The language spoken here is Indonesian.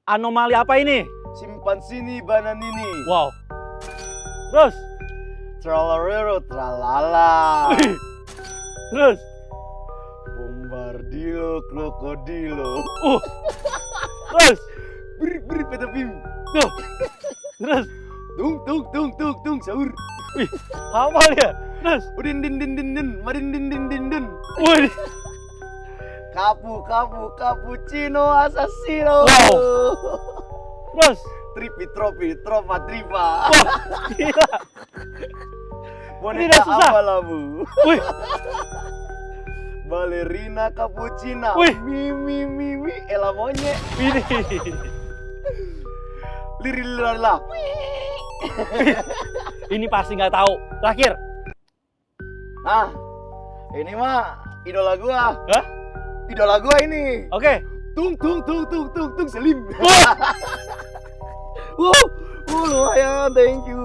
Anomali apa ini? Simpan sini bananini. Wow. Terus? Tralarero tralala. Wih. Terus? Bombardilo krokodilo. Terus? Beri petapim. Tuh. Terus? Tung sahur. Wih, hafal ya. Terus? Udin din marin din. Wih. Kapu cappuccino assassino. Wow. Terus? Tropi tropa tripa. Wah, gila. Ini udah Boneka susah. apa labu? Wih. Balerina cappuccina. Wih. Mi ela monyet. Ini. Lirilala. Ini pasti nggak tahu. Terakhir. Nah, ini mah idola gua. Hah? Idola gua ini. Oke. Tung selim. Wah. Wow, lumayan, thank you.